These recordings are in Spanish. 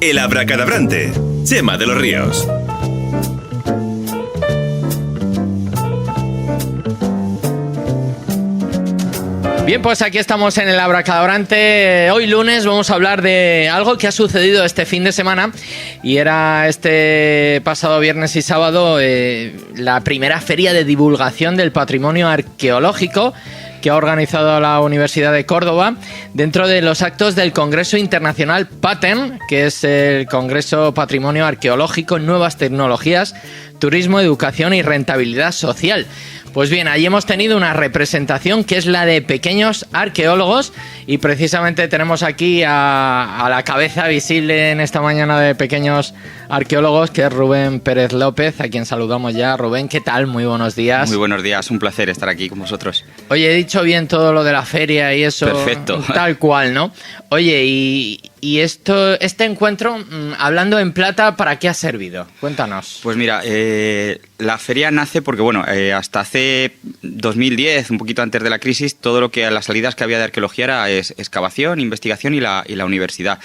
El abracadabrante, Chema de los Ríos. Bien, pues aquí estamos en el Abracadabrante. Hoy lunes vamos a hablar de algo que ha sucedido este fin de semana y era este pasado viernes y sábado la primera feria de divulgación del patrimonio arqueológico que ha organizado la Universidad de Córdoba dentro de los actos del Congreso Internacional PATEN, que es el Congreso Patrimonio Arqueológico, Nuevas Tecnologías, Turismo, Educación y Rentabilidad Social. Pues bien, allí hemos tenido una representación que es la de pequeños arqueólogos y precisamente tenemos aquí a la cabeza visible en esta mañana de pequeños arqueólogos, que es Rubén Pérez López, a quien saludamos ya. Rubén, ¿qué tal? Muy buenos días. Muy buenos días, un placer estar aquí con vosotros. Oye, he dicho bien todo lo de la feria y eso. Perfecto. Tal cual, ¿no? Oye, y este encuentro, hablando en plata, ¿para qué ha servido? Cuéntanos. Pues mira, la feria nace porque, bueno, hasta hace 2010, un poquito antes de la crisis, todo lo que las salidas que había de arqueología era excavación, investigación y la universidad.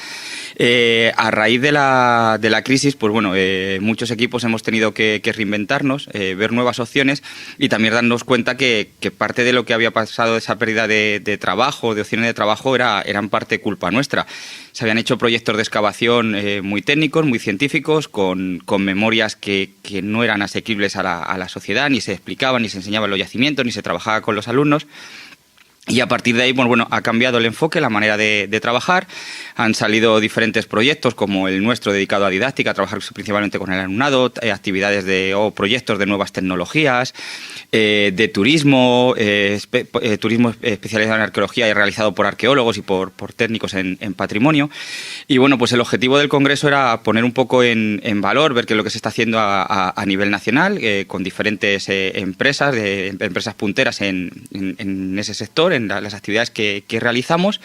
A raíz de la crisis, pues bueno, muchos equipos hemos tenido que reinventarnos, ver nuevas opciones y también darnos cuenta que parte de lo que había pasado, esa pérdida de trabajo, de opciones de trabajo, era en parte culpa nuestra. Se habían hecho proyectos de excavación muy técnicos, muy científicos, con memorias que no eran asequibles a la sociedad, ni se explicaban, ni se enseñaban los yacimientos, ni se trabajaba con los alumnos. Y a partir de ahí, bueno, ha cambiado el enfoque, la manera de trabajar. Han salido diferentes proyectos, como el nuestro dedicado a didáctica, a trabajar principalmente con el alumnado, actividades o proyectos de nuevas tecnologías, de turismo, turismo especializado en arqueología y realizado por arqueólogos y por técnicos en patrimonio. Y bueno, pues el objetivo del Congreso era poner un poco en valor, ver qué es lo que se está haciendo a nivel nacional, con diferentes empresas punteras en ese sector, en las actividades que realizamos,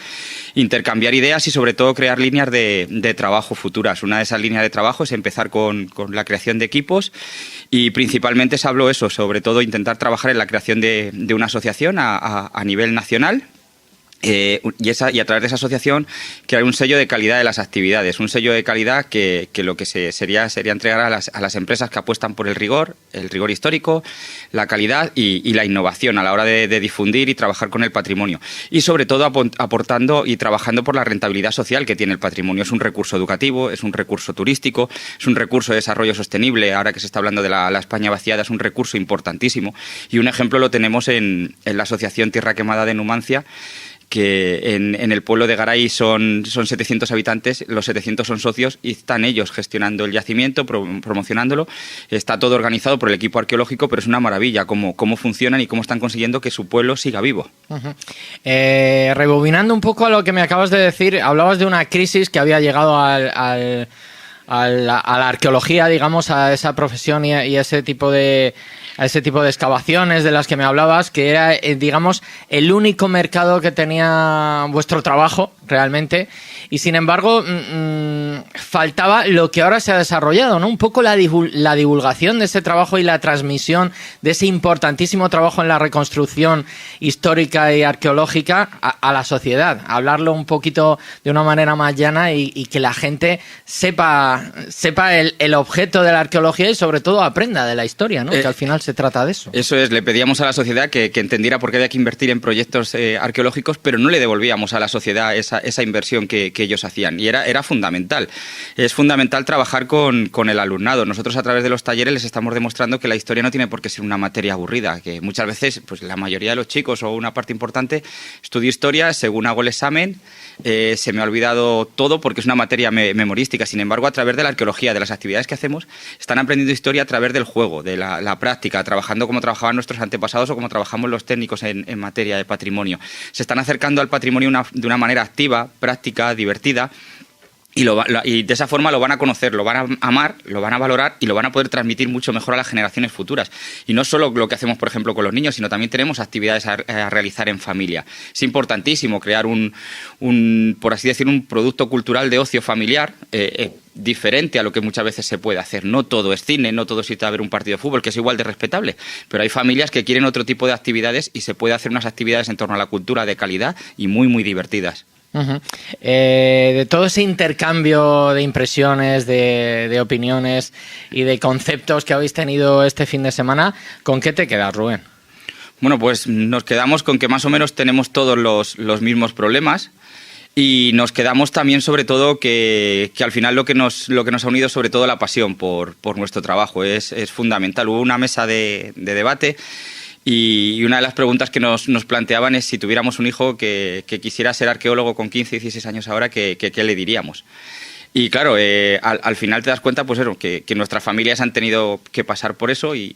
intercambiar ideas y sobre todo crear líneas de trabajo futuras. Una de esas líneas de trabajo es empezar con la creación de equipos y principalmente se habló eso, sobre todo intentar trabajar en la creación de una asociación a nivel nacional. Y a través de esa asociación crear un sello de calidad de las actividades, un sello de calidad que lo que sería entregar a las empresas que apuestan por el rigor histórico, la calidad y la innovación a la hora de difundir y trabajar con el patrimonio. Y sobre todo aportando y trabajando por la rentabilidad social que tiene el patrimonio. Es un recurso educativo, es un recurso turístico, es un recurso de desarrollo sostenible. Ahora que se está hablando de la España vaciada, es un recurso importantísimo. Y un ejemplo lo tenemos en la Asociación Tierra Quemada de Numancia, que en el pueblo de Garay son 700 habitantes, los 700 son socios y están ellos gestionando el yacimiento, promocionándolo. Está todo organizado por el equipo arqueológico, pero es una maravilla cómo funcionan y cómo están consiguiendo que su pueblo siga vivo. Uh-huh. Rebobinando un poco a lo que me acabas de decir, hablabas de una crisis que había llegado a la arqueología, digamos, a esa profesión y a ese tipo de excavaciones de las que me hablabas, que era, digamos, el único mercado que tenía vuestro trabajo realmente, y sin embargo faltaba lo que ahora se ha desarrollado, ¿no? Un poco la divulgación de ese trabajo y la transmisión de ese importantísimo trabajo en la reconstrucción histórica y arqueológica a la sociedad, hablarlo un poquito de una manera más llana y que la gente sepa el objeto de la arqueología y sobre todo aprenda de la historia, ¿no? Que al final se trata de eso. Eso es, le pedíamos a la sociedad que entendiera por qué había que invertir en proyectos arqueológicos, pero no le devolvíamos a la sociedad esa inversión que ellos hacían, y era fundamental. Es fundamental trabajar con el alumnado. Nosotros a través de los talleres les estamos demostrando que la historia no tiene por qué ser una materia aburrida, que muchas veces pues la mayoría de los chicos o una parte importante estudio historia, según hago el examen se me ha olvidado todo porque es una materia memorística. Sin embargo, a través de la arqueología, de las actividades que hacemos, están aprendiendo historia a través del juego, de la práctica, trabajando como trabajaban nuestros antepasados o como trabajamos los técnicos en materia de patrimonio. Se están acercando al patrimonio de una manera activa, práctica, divertida. Y de esa forma lo van a conocer, lo van a amar, lo van a valorar y lo van a poder transmitir mucho mejor a las generaciones futuras. Y no solo lo que hacemos, por ejemplo, con los niños, sino también tenemos actividades a realizar en familia. Es importantísimo crear por así decir, un producto cultural de ocio familiar diferente a lo que muchas veces se puede hacer. No todo es cine, no todo es irte a ver un partido de fútbol, que es igual de respetable, pero hay familias que quieren otro tipo de actividades y se puede hacer unas actividades en torno a la cultura de calidad y muy, muy divertidas. Uh-huh. De todo ese intercambio de impresiones, de opiniones y de conceptos que habéis tenido este fin de semana, ¿con qué te quedas, Rubén? Bueno, pues nos quedamos con que más o menos tenemos todos los mismos problemas. Y nos quedamos también, sobre todo, que al final lo que nos ha unido, sobre todo, la pasión por nuestro trabajo. Es fundamental. Hubo una mesa de debate y una de las preguntas que nos planteaban es si tuviéramos un hijo que quisiera ser arqueólogo con 15, 16 años ahora, ¿qué le diríamos? Y claro, al final te das cuenta, pues eso, que nuestras familias han tenido que pasar por eso y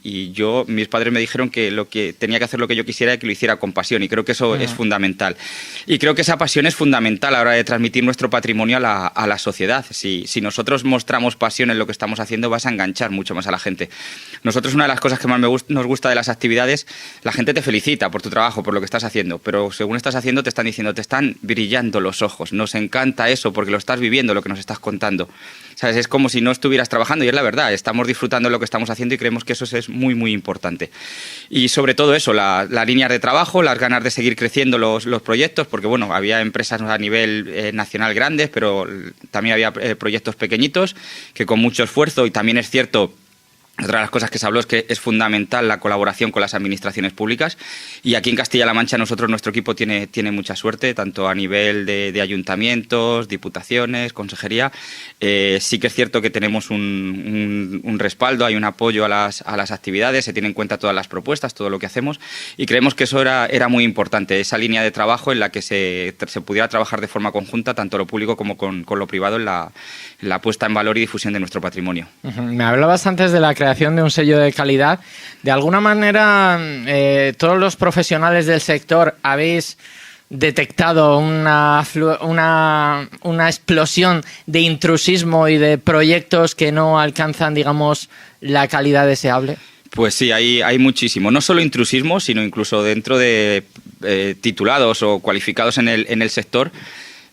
mis padres me dijeron que lo que tenía que hacer lo que yo quisiera y que lo hiciera con pasión, y creo que eso es fundamental. Y creo que esa pasión es fundamental a la hora de transmitir nuestro patrimonio a la sociedad. Si nosotros mostramos pasión en lo que estamos haciendo, vas a enganchar mucho más a la gente. Nosotros, una de las cosas que más nos gusta de las actividades, la gente te felicita por tu trabajo, por lo que estás haciendo, pero según estás haciendo te están diciendo, te están brillando los ojos. Nos encanta eso porque lo estás viviendo, lo que nos estás contando. ¿Sabes? Es como si no estuvieras trabajando, y es la verdad, estamos disfrutando de lo que estamos haciendo y creemos que eso es muy, muy importante. Y sobre todo eso, la línea de trabajo, las ganas de seguir creciendo los proyectos, porque bueno, había empresas a nivel nacional grandes, pero también había proyectos pequeñitos que con mucho esfuerzo, y también es cierto, otra de las cosas que se habló es que es fundamental la colaboración con las administraciones públicas, y aquí en Castilla-La Mancha nuestro equipo tiene mucha suerte, tanto a nivel de ayuntamientos, diputaciones, consejería. Sí que es cierto que tenemos un respaldo, hay un apoyo a las actividades, se tienen en cuenta todas las propuestas, todo lo que hacemos, y creemos que eso era muy importante, esa línea de trabajo en la que se pudiera trabajar de forma conjunta, tanto lo público como con lo privado, en la puesta en valor y difusión de nuestro patrimonio. Uh-huh. Me hablabas antes de la creación de un sello de calidad. De alguna manera, todos los profesionales del sector habéis detectado una explosión de intrusismo y de proyectos que no alcanzan, digamos, la calidad deseable. Pues sí, hay muchísimo. No solo intrusismo, sino incluso dentro de titulados o cualificados en el sector,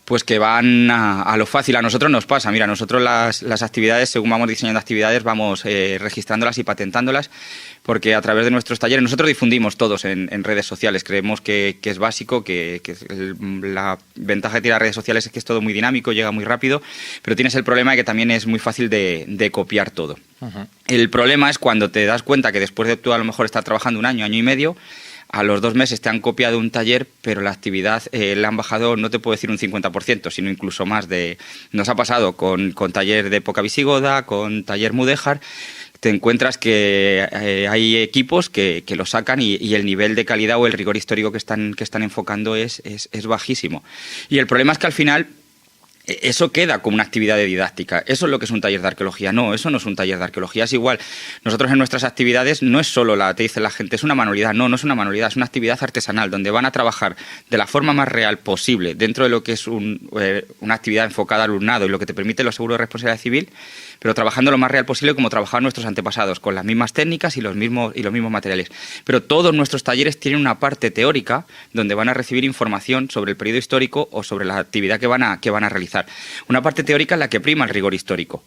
pues que van a lo fácil. A nosotros nos pasa. Mira, nosotros las actividades, según vamos diseñando actividades, vamos registrándolas y patentándolas, porque a través de nuestros talleres, nosotros difundimos todos en redes sociales. Creemos que es básico, que la ventaja que tiene las redes sociales es que es todo muy dinámico, llega muy rápido, pero tienes el problema de que también es muy fácil de copiar todo. Uh-huh. El problema es cuando te das cuenta que después de tú a lo mejor estar trabajando un año y medio, a los 2 meses te han copiado un taller, pero la actividad la han bajado, no te puedo decir un 50%, sino incluso más. Nos ha pasado con taller de época visigoda, con taller mudéjar. Te encuentras que hay equipos que lo sacan y el nivel de calidad o el rigor histórico que están enfocando es bajísimo. Y el problema es que al final eso queda como una actividad de didáctica. Eso es lo que es un taller de arqueología. No, eso no es un taller de arqueología. Es igual. Nosotros en nuestras actividades no es solo te dice la gente, es una manualidad. No es una manualidad, es una actividad artesanal donde van a trabajar de la forma más real posible dentro de lo que es una actividad enfocada al alumnado y lo que te permite los seguros de responsabilidad civil, pero trabajando lo más real posible como trabajaban nuestros antepasados, con las mismas técnicas y los mismos materiales. Pero todos nuestros talleres tienen una parte teórica donde van a recibir información sobre el periodo histórico o sobre la actividad que van a realizar. Una parte teórica en la que prima el rigor histórico.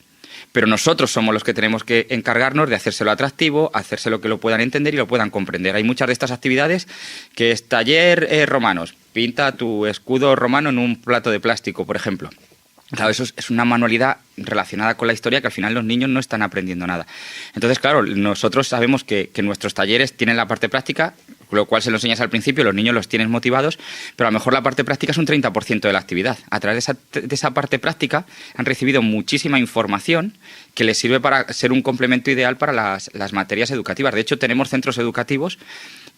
Pero nosotros somos los que tenemos que encargarnos de hacérselo atractivo, hacérselo que lo puedan entender y lo puedan comprender. Hay muchas de estas actividades que es taller romanos. Pinta tu escudo romano en un plato de plástico, por ejemplo. Claro, eso es una manualidad relacionada con la historia que al final los niños no están aprendiendo nada. Entonces, claro, nosotros sabemos que nuestros talleres tienen la parte práctica, lo cual se lo enseñas al principio, los niños los tienes motivados, pero a lo mejor la parte práctica es un 30% de la actividad. A través de esa parte práctica han recibido muchísima información que les sirve para ser un complemento ideal para las materias educativas. De hecho, tenemos centros educativos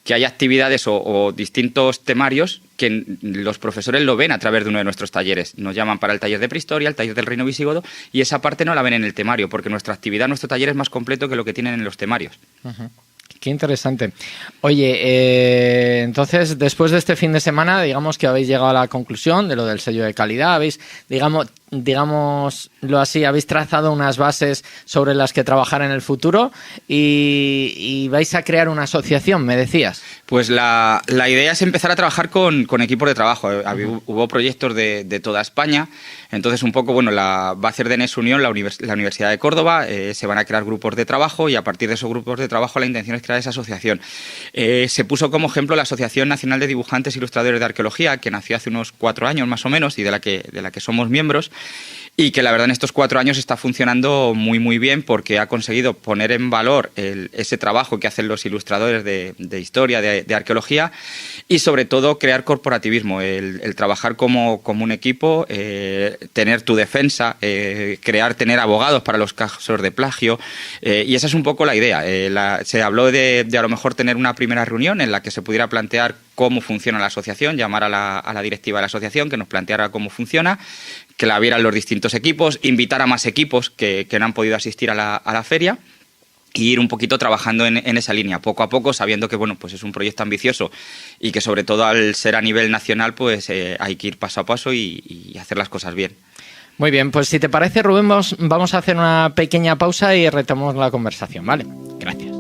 que hay actividades o distintos temarios que los profesores lo ven a través de uno de nuestros talleres. Nos llaman para el taller de prehistoria, el taller del reino visigodo, y esa parte no la ven en el temario, porque nuestra actividad, nuestro taller es más completo que lo que tienen en los temarios. Uh-huh. Qué interesante. Oye, entonces, después de este fin de semana, digamos que habéis llegado a la conclusión de lo del sello de calidad, habéis, digamos, digámoslo así, habéis trazado unas bases sobre las que trabajar en el futuro y vais a crear una asociación, me decías. Pues la idea es empezar a trabajar con equipos de trabajo. Hubo proyectos de toda España, entonces un poco, va a hacer de NES Unión la Universidad de Córdoba, se van a crear grupos de trabajo y a partir de esos grupos de trabajo la intención es crear esa asociación. Se puso como ejemplo la Asociación Nacional de Dibujantes e Ilustradores de Arqueología, que nació hace unos 4 años más o menos y de la que somos miembros, y que la verdad en estos 4 años está funcionando muy muy bien porque ha conseguido poner en valor ese trabajo que hacen los ilustradores de historia, de arqueología y sobre todo crear corporativismo, el trabajar como un equipo, tener tu defensa, tener abogados para los casos de plagio y esa es un poco la idea. Se habló de a lo mejor tener una primera reunión en la que se pudiera plantear cómo funciona la asociación, llamar a la directiva de la asociación que nos planteara cómo funciona, que la vieran los distintos equipos, invitar a más equipos que no han podido asistir a la feria y ir un poquito trabajando en esa línea, poco a poco, sabiendo que pues es un proyecto ambicioso y que sobre todo al ser a nivel nacional pues hay que ir paso a paso y hacer las cosas bien. Muy bien, pues si te parece, Rubén, vamos a hacer una pequeña pausa y retomamos la conversación, ¿vale? Gracias.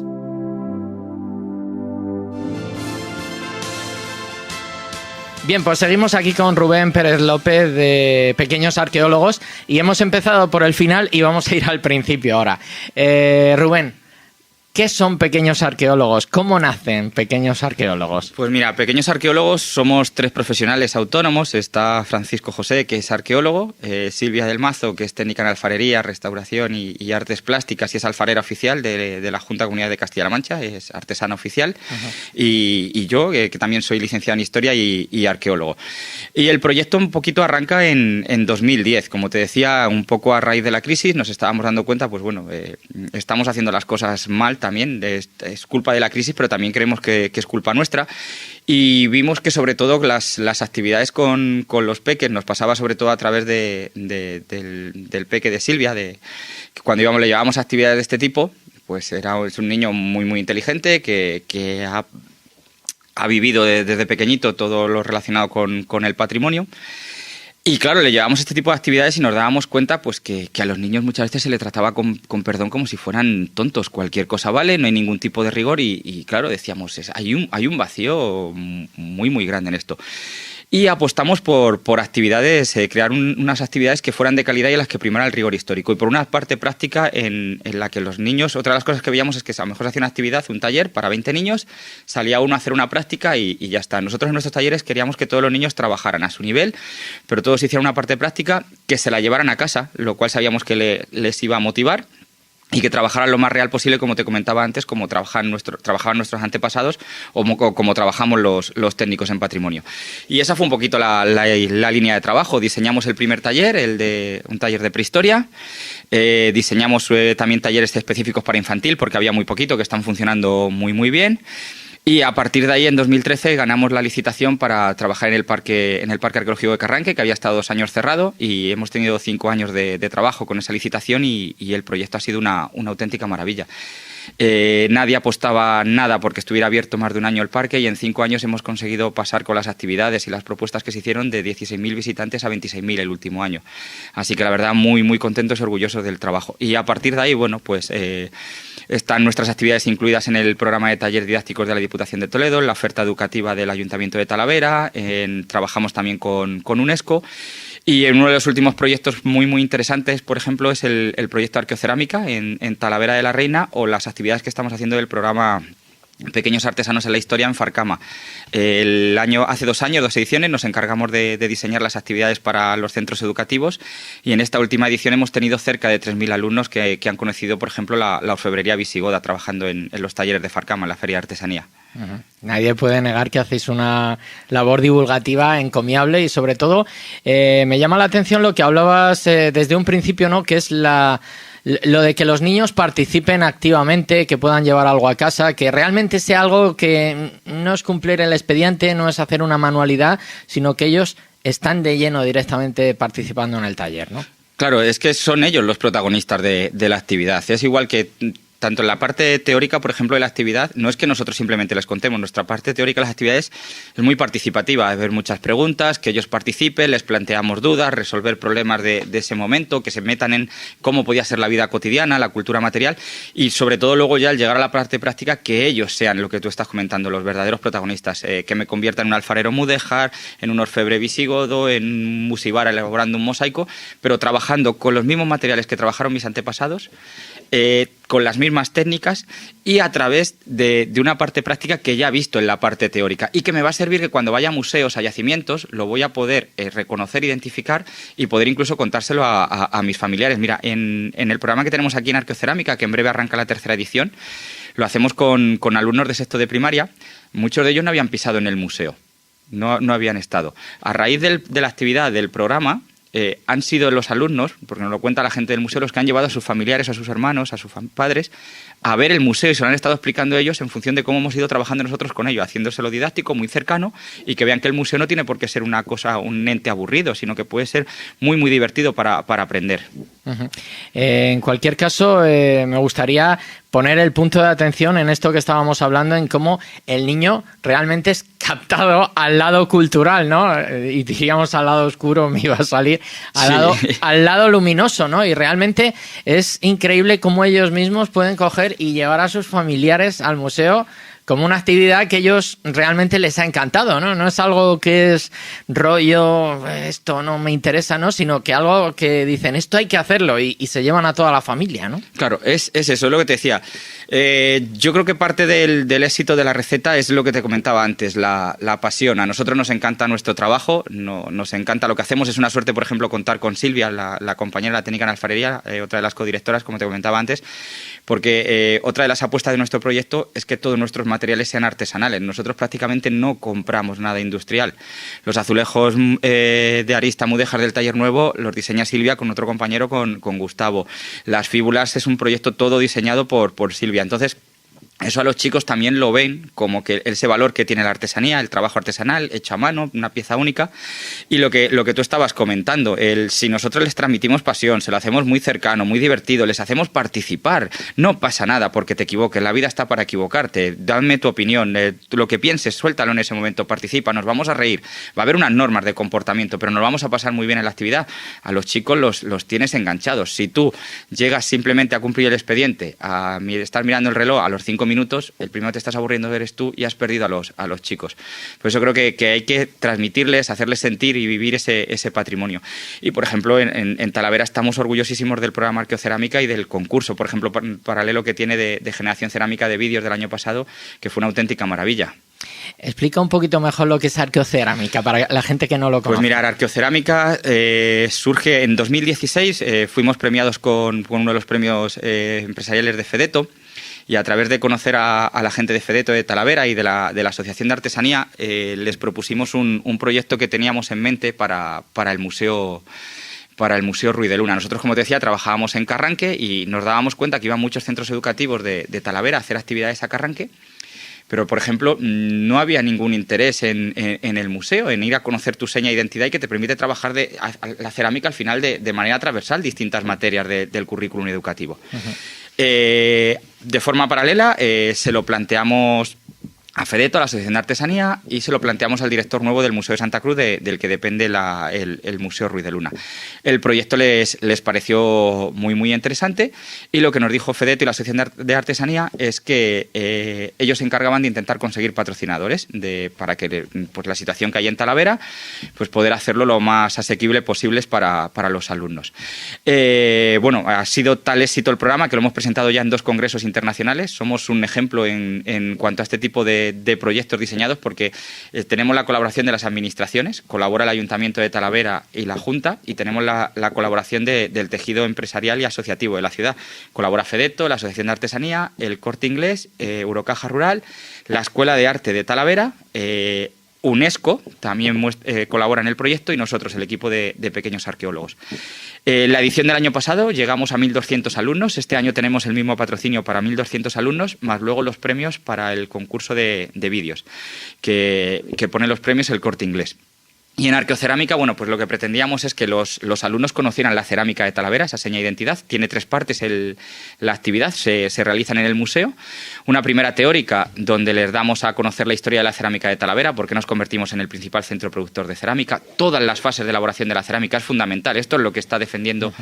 Bien, pues seguimos aquí con Rubén Pérez López de Pequeños Arqueólogos y hemos empezado por el final y vamos a ir al principio ahora. Rubén, ¿qué son Pequeños Arqueólogos? ¿Cómo nacen Pequeños Arqueólogos? Pues mira, Pequeños Arqueólogos somos 3 profesionales autónomos. Está Francisco José, que es arqueólogo, Silvia del Mazo, que es técnica en alfarería, restauración y artes plásticas y es alfarera oficial de la Junta de Comunidad de Castilla-La Mancha, es artesana oficial, y yo, que también soy licenciado en Historia y arqueólogo. Y el proyecto un poquito arranca en 2010. Como te decía, un poco a raíz de la crisis nos estábamos dando cuenta, estamos haciendo las cosas mal también, es culpa de la crisis, pero también creemos que es culpa nuestra y vimos que sobre todo las actividades con los peques nos pasaba sobre todo a través del peque de Silvia, que cuando le llevábamos actividades de este tipo, pues es un niño muy muy inteligente que ha vivido desde pequeñito todo lo relacionado con el patrimonio. Y claro, le llevábamos este tipo de actividades y nos dábamos cuenta pues que a los niños muchas veces se les trataba con perdón como si fueran tontos. Cualquier cosa vale, no hay ningún tipo de rigor y claro, decíamos, hay un vacío muy muy grande en esto. Y apostamos por actividades, crear unas actividades que fueran de calidad y en las que primara el rigor histórico. Y por una parte práctica en la que los niños, otra de las cosas que veíamos es que a lo mejor se hacía una actividad, un taller para 20 niños, salía uno a hacer una práctica y ya está. Nosotros en nuestros talleres queríamos que todos los niños trabajaran a su nivel, pero todos hicieran una parte práctica que se la llevaran a casa, lo cual sabíamos que les iba a motivar. Y que trabajaran lo más real posible, como te comentaba antes, como trabajaban nuestros antepasados o como trabajamos los técnicos en patrimonio. Y esa fue un poquito la línea de trabajo. Diseñamos el primer taller, un taller de prehistoria. Diseñamos también talleres específicos para infantil, porque había muy poquito, que están funcionando muy, muy bien. Y a partir de ahí, en 2013, ganamos la licitación para trabajar en el Parque Arqueológico de Carranque, que había estado 2 años cerrado, y hemos tenido 5 años de trabajo con esa licitación y el proyecto ha sido una auténtica maravilla. Nadie apostaba nada porque estuviera abierto más de un año el parque y en 5 años hemos conseguido pasar con las actividades y las propuestas que se hicieron de 16.000 visitantes a 26.000 el último año. Así que la verdad muy muy contentos y orgullosos del trabajo. Y a partir de ahí, están nuestras actividades incluidas en el programa de talleres didácticos de la Diputación de Toledo, en la oferta educativa del Ayuntamiento de Talavera, trabajamos también con UNESCO. Y en uno de los últimos proyectos muy muy interesantes, por ejemplo, es el proyecto Arqueocerámica en Talavera de la Reina o las actividades que estamos haciendo del programa Pequeños Artesanos en la Historia en Farcama. Hace 2 años, 2 ediciones, nos encargamos de diseñar las actividades para los centros educativos y en esta última edición hemos tenido cerca de 3.000 alumnos que han conocido, por ejemplo, la orfebrería visigoda trabajando en los talleres de Farcama, en la Feria de Artesanía. Nadie puede negar que hacéis una labor divulgativa encomiable y sobre todo me llama la atención lo que hablabas desde un principio, ¿no? Que es lo de que los niños participen activamente, que puedan llevar algo a casa, que realmente sea algo que no es cumplir el expediente, no es hacer una manualidad, sino que ellos están de lleno directamente participando en el taller, ¿no? Claro, es que son ellos los protagonistas de la actividad. Es igual que tanto en la parte teórica, por ejemplo, de la actividad, no es que nosotros simplemente les contemos, nuestra parte teórica de las actividades es muy participativa, es ver muchas preguntas, que ellos participen, les planteamos dudas, resolver problemas de ese momento, que se metan en cómo podía ser la vida cotidiana, la cultura material y sobre todo luego ya al llegar a la parte práctica que ellos sean lo que tú estás comentando, los verdaderos protagonistas, que me conviertan en un alfarero mudéjar, en un orfebre visigodo, en un musibar elaborando un mosaico, pero trabajando con los mismos materiales que trabajaron mis antepasados, con las mismas técnicas y a través de una parte práctica que ya he visto en la parte teórica y que me va a servir que cuando vaya a museos, a yacimientos, lo voy a poder reconocer, identificar y poder incluso contárselo a mis familiares. Mira, en el programa que tenemos aquí en Arqueocerámica, que en breve arranca la 3ª edición, lo hacemos con alumnos de 6º de primaria. Muchos de ellos no habían pisado en el museo, no habían estado. A raíz de la actividad del programa, han sido los alumnos, porque nos lo cuenta la gente del museo, los que han llevado a sus familiares, a sus hermanos, a sus padres, a ver el museo y se lo han estado explicando ellos en función de cómo hemos ido trabajando nosotros con ellos, haciéndoselo didáctico, muy cercano, y que vean que el museo no tiene por qué ser una cosa, un ente aburrido, sino que puede ser muy, muy divertido para aprender. Uh-huh. En cualquier caso, me gustaría poner el punto de atención en esto que estábamos hablando, en cómo el niño realmente es captado al lado cultural, ¿no? Y diríamos al lado oscuro, me iba a salir, al lado luminoso, ¿no? Y realmente es increíble cómo ellos mismos pueden coger y llevar a sus familiares al museo como una actividad que ellos realmente les ha encantado, ¿no? No es algo que es rollo, esto no me interesa, ¿no? Sino que algo que dicen, esto hay que hacerlo y se llevan a toda la familia, ¿no? Claro, es eso, es lo que te decía. Yo creo que parte del éxito de la receta es lo que te comentaba antes, la pasión. A nosotros nos encanta nuestro trabajo, nos encanta lo que hacemos. Es una suerte, por ejemplo, contar con Silvia, la compañera de la técnica en alfarería, otra de las codirectoras, como te comentaba antes, porque otra de las apuestas de nuestro proyecto es que todos nuestros materiales sean artesanales. Nosotros prácticamente no compramos nada industrial. Los azulejos de arista mudéjar del taller nuevo los diseña Silvia con otro compañero, con Gustavo. Las fíbulas es un proyecto todo diseñado por Silvia. Entonces, eso a los chicos también lo ven como que ese valor que tiene la artesanía, el trabajo artesanal, hecho a mano, una pieza única. Y lo que tú estabas comentando, si nosotros les transmitimos pasión, se lo hacemos muy cercano, muy divertido, les hacemos participar, no pasa nada porque te equivoques, la vida está para equivocarte, dame tu opinión, lo que pienses, suéltalo en ese momento, participa, nos vamos a reír, va a haber unas normas de comportamiento, pero nos vamos a pasar muy bien en la actividad. A los chicos los tienes enganchados. Si tú llegas simplemente a cumplir el expediente, a estar mirando el reloj a los 5 minutos, el primero te estás aburriendo eres tú y has perdido a los chicos. Por eso creo que hay que transmitirles, hacerles sentir y vivir ese patrimonio. Y, por ejemplo, en Talavera estamos orgullosísimos del programa Arqueocerámica y del concurso, por ejemplo, paralelo que tiene de generación cerámica de vídeos del año pasado, que fue una auténtica maravilla. Explica un poquito mejor lo que es arqueocerámica para la gente que no lo conoce. Pues mirar, arqueocerámica surge en 2016, fuimos premiados con uno de los premios empresariales de Fedeto. Y a través de conocer a la gente de Fedeto de Talavera y de la Asociación de Artesanía, les propusimos un proyecto que teníamos en mente para el Museo Ruiz de Luna. Nosotros, como te decía, trabajábamos en Carranque y nos dábamos cuenta que iban muchos centros educativos de Talavera a hacer actividades a Carranque, pero, por ejemplo, no había ningún interés en el museo, en ir a conocer tu seña de identidad y que te permite trabajar la cerámica al final de manera transversal, distintas materias del currículum educativo. Uh-huh. De forma paralela se lo planteamos a Fedeto, a la Asociación de Artesanía, y se lo planteamos al director nuevo del Museo de Santa Cruz, del que depende el Museo Ruiz de Luna. El proyecto les pareció muy, muy interesante y lo que nos dijo Fedeto y la Asociación de Artesanía es que ellos se encargaban de intentar conseguir patrocinadores para que pues, la situación que hay en Talavera, pues poder hacerlo lo más asequible posible para los alumnos. Bueno, ha sido tal éxito el programa que lo hemos presentado ya en 2 congresos internacionales. Somos un ejemplo en cuanto a este tipo de proyectos diseñados porque tenemos la colaboración de las administraciones, colabora el Ayuntamiento de Talavera y la Junta, y tenemos la colaboración del tejido empresarial y asociativo de la ciudad. Colabora Fedeto, la Asociación de Artesanía, el Corte Inglés, Eurocaja Rural, la Escuela de Arte de Talavera, UNESCO también colabora en el proyecto y nosotros, el equipo de pequeños arqueólogos. La edición del año pasado llegamos a 1.200 alumnos. Este año tenemos el mismo patrocinio para 1.200 alumnos, más luego los premios para el concurso de vídeos, que pone los premios el Corte Inglés. Y en arqueocerámica, bueno, pues lo que pretendíamos es que los alumnos conocieran la cerámica de Talavera, esa seña de identidad. Tiene 3 partes la actividad, se realizan en el museo. Una primera teórica, donde les damos a conocer la historia de la cerámica de Talavera, por qué nos convertimos en el principal centro productor de cerámica. Todas las fases de elaboración de la cerámica es fundamental. Esto es lo que está defendiendo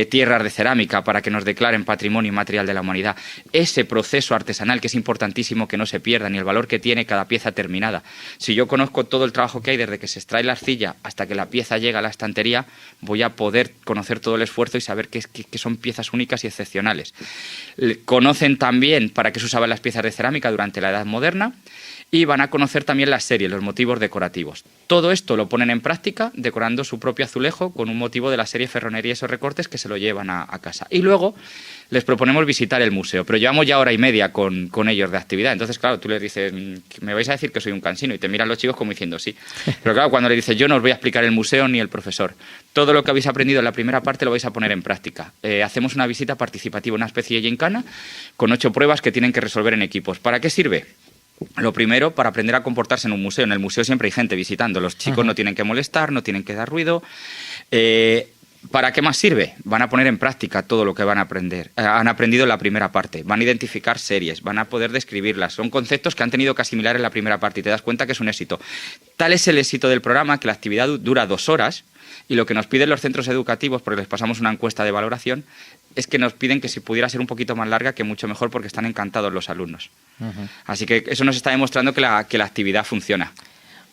Tierras de Cerámica, para que nos declaren patrimonio inmaterial de la humanidad. Ese proceso artesanal, que es importantísimo que no se pierda, ni el valor que tiene cada pieza terminada. Si yo conozco todo el trabajo que hay desde que se extrae la arcilla hasta que la pieza llega a la estantería, voy a poder conocer todo el esfuerzo y saber que son piezas únicas y excepcionales. Conocen también para qué se usaban las piezas de cerámica durante la Edad Moderna y van a conocer también las series, los motivos decorativos. Todo esto lo ponen en práctica decorando su propio azulejo con un motivo de la serie Ferronería y esos recortes, que se lo llevan a casa. Y luego les proponemos visitar el museo, pero llevamos ya 1h30 con ellos de actividad. Entonces, claro, tú les dices, me vais a decir que soy un cansino, y te miran los chicos como diciendo sí. Pero claro, cuando les dices, yo no os voy a explicar el museo ni el profesor. Todo lo que habéis aprendido en la primera parte lo vais a poner en práctica. Hacemos una visita participativa, una especie de gincana, con 8 pruebas que tienen que resolver en equipos. ¿Para qué sirve? Lo primero, para aprender a comportarse en un museo. En el museo siempre hay gente visitando. Los chicos no tienen que molestar, no tienen que dar ruido. ¿Para qué más sirve? Van a poner en práctica todo lo que van a aprender. Han aprendido en la primera parte. Van a identificar series, van a poder describirlas. Son conceptos que han tenido que asimilar en la primera parte y te das cuenta que es un éxito. Tal es el éxito del programa que la actividad dura 2 horas y lo que nos piden los centros educativos, porque les pasamos una encuesta de valoración, es que nos piden que si pudiera ser un poquito más larga, que mucho mejor, porque están encantados los alumnos. Así que eso nos está demostrando que la actividad funciona.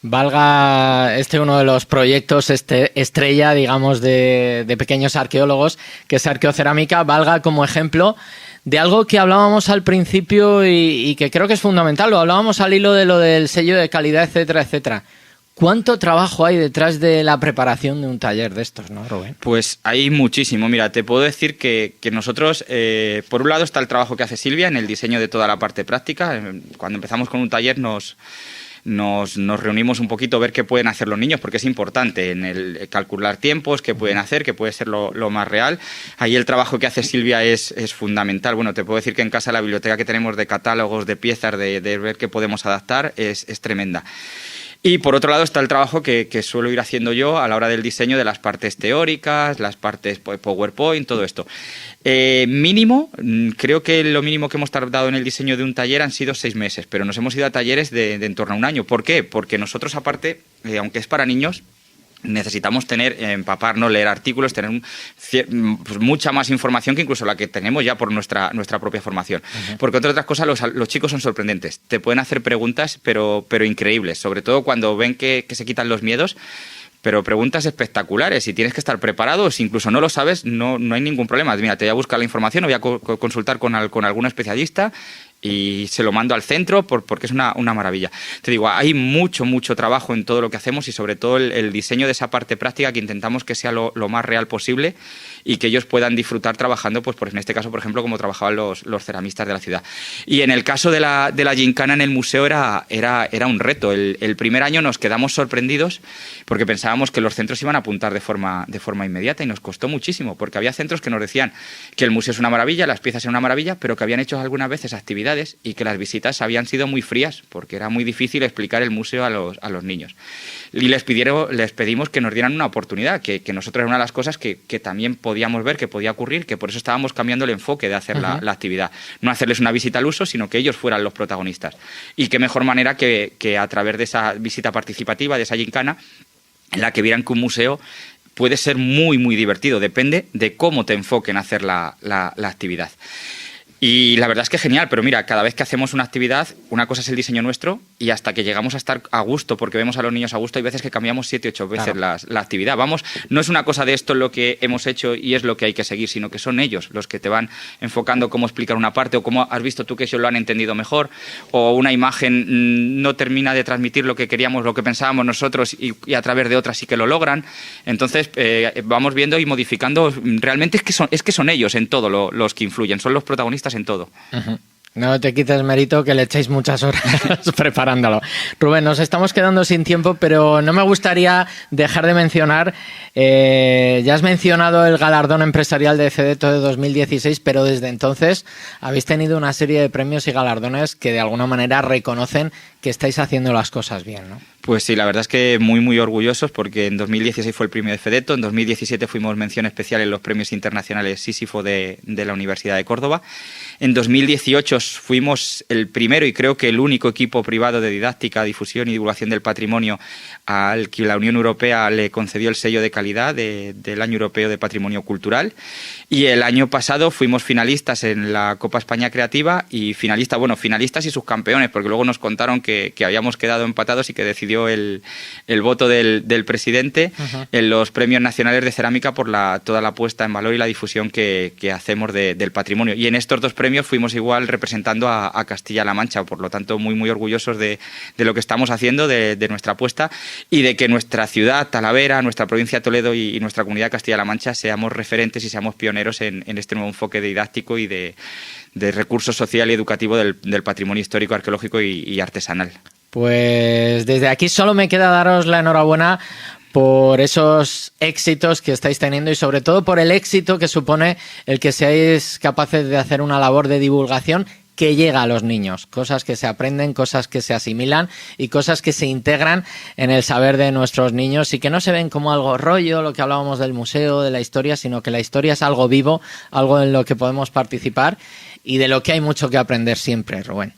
Valga uno de los proyectos estrella, digamos, de pequeños arqueólogos, que es Arqueocerámica, valga como ejemplo de algo que hablábamos al principio y que creo que es fundamental. Lo hablábamos al hilo de lo del sello de calidad, etcétera, etcétera. ¿Cuánto trabajo hay detrás de la preparación de un taller de estos, no, Rubén? Pues hay muchísimo. Mira, te puedo decir que nosotros, por un lado está el trabajo que hace Silvia en el diseño de toda la parte práctica. Cuando empezamos con un taller nos reunimos un poquito a ver qué pueden hacer los niños, porque es importante en el calcular tiempos, qué pueden hacer, qué puede ser lo más real. Ahí el trabajo que hace Silvia es fundamental. Bueno, te puedo decir que en casa la biblioteca que tenemos de catálogos, de piezas, de ver qué podemos adaptar, es tremenda. Y por otro lado está el trabajo que suelo ir haciendo yo a la hora del diseño de las partes teóricas, las partes PowerPoint, todo esto. Mínimo, creo que lo mínimo que hemos tardado en el diseño de un taller han sido 6 meses, pero nos hemos ido a talleres de en torno a 1 año. ¿Por qué? Porque nosotros, aparte, aunque es para niños, necesitamos empaparnos, leer artículos, tener pues mucha más información que incluso la que tenemos ya por nuestra propia formación. Porque, entre otras cosas, los chicos son sorprendentes. Te pueden hacer preguntas, pero increíbles, sobre todo cuando ven que se quitan los miedos. Pero preguntas espectaculares y tienes que estar preparado. Si incluso no lo sabes, no hay ningún problema. Mira, te voy a buscar la información, o voy a consultar con algún especialista y se lo mando al centro porque es una maravilla. Te digo, hay mucho trabajo en todo lo que hacemos y sobre todo el diseño de esa parte práctica que intentamos que sea lo más real posible y que ellos puedan disfrutar trabajando, pues en este caso, por ejemplo, como trabajaban los ceramistas de la ciudad. Y en el caso de la gincana en el museo era un reto. El primer año nos quedamos sorprendidos porque pensábamos que los centros iban a apuntar de forma inmediata y nos costó muchísimo, porque había centros que nos decían que el museo es una maravilla, las piezas son una maravilla, pero que habían hecho algunas veces actividades y que las visitas habían sido muy frías porque era muy difícil explicar el museo a los niños. Y les pedimos que nos dieran una oportunidad, que nosotros era una de las cosas que también podíamos ver que podía ocurrir, que por eso estábamos cambiando el enfoque de hacer la actividad. No hacerles una visita al uso, sino que ellos fueran los protagonistas. Y qué mejor manera que a través de esa visita participativa, de esa gincana, en la que vieran que un museo puede ser muy divertido. Depende de cómo te enfoquen a hacer la actividad. Y la verdad es que genial, pero mira, cada vez que hacemos una actividad, una cosa es el diseño nuestro y hasta que llegamos a estar a gusto, porque vemos a los niños a gusto, hay veces que cambiamos 7, 8 veces la actividad. No es una cosa de esto lo que hemos hecho y es lo que hay que seguir, sino que son ellos los que te van enfocando cómo explicar una parte o cómo has visto tú que ellos lo han entendido mejor, o una imagen no termina de transmitir lo que queríamos, lo que pensábamos nosotros y a través de otras sí que lo logran. Entonces vamos viendo y modificando. Realmente es que son ellos en todo los que influyen, son los protagonistas en todo. No te quites mérito, que le echáis muchas horas preparándolo. Rubén, nos estamos quedando sin tiempo, pero no me gustaría dejar de mencionar, ya has mencionado el galardón empresarial de CEDETO de 2016, pero desde entonces habéis tenido una serie de premios y galardones que de alguna manera reconocen que estáis haciendo las cosas bien, ¿no? Pues sí, la verdad es que muy, muy orgullosos porque en 2016 fue el premio de FEDETO, en 2017 fuimos mención especial en los premios internacionales Sísifo de la Universidad de Córdoba. En 2018 fuimos el primero y creo que el único equipo privado de didáctica, difusión y divulgación del patrimonio al que la Unión Europea le concedió el sello de calidad del Año Europeo de Patrimonio Cultural. Y el año pasado fuimos finalistas en la Copa España Creativa y finalistas y subcampeones, porque luego nos contaron que habíamos quedado empatados y que decidió el voto del presidente en los premios nacionales de cerámica por toda la puesta en valor y la difusión que hacemos del patrimonio. Y en estos dos premios fuimos igual representando a Castilla-La Mancha, por lo tanto muy, muy orgullosos de lo que estamos haciendo, de nuestra apuesta y de que nuestra ciudad, Talavera, nuestra provincia de Toledo y nuestra comunidad de Castilla-La Mancha seamos referentes y seamos pioneros en este nuevo enfoque didáctico y de recurso social y educativo del patrimonio histórico, arqueológico y artesanal. Pues desde aquí solo me queda daros la enhorabuena por esos éxitos que estáis teniendo y sobre todo por el éxito que supone el que seáis capaces de hacer una labor de divulgación que llega a los niños, cosas que se aprenden, cosas que se asimilan y cosas que se integran en el saber de nuestros niños y que no se ven como algo rollo, lo que hablábamos del museo, de la historia, sino que la historia es algo vivo, algo en lo que podemos participar y de lo que hay mucho que aprender siempre, Rubén.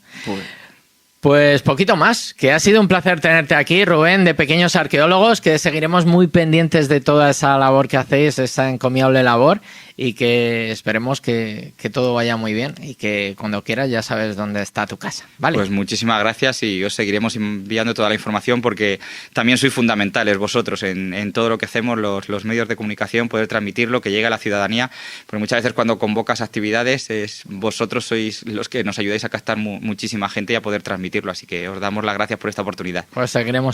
Pues poquito más, que ha sido un placer tenerte aquí, Rubén, de Pequeños Arqueólogos, que seguiremos muy pendientes de toda esa labor que hacéis, esa encomiable labor, y que esperemos que todo vaya muy bien y que cuando quieras ya sabes dónde está tu casa, ¿vale? Pues muchísimas gracias y os seguiremos enviando toda la información porque también sois fundamentales vosotros en todo lo que hacemos, los medios de comunicación, poder transmitirlo, que llegue a la ciudadanía, porque muchas veces cuando convocas actividades vosotros sois los que nos ayudáis a captar muchísima gente y a poder transmitirlo, así que os damos las gracias por esta oportunidad. Pues seguiremos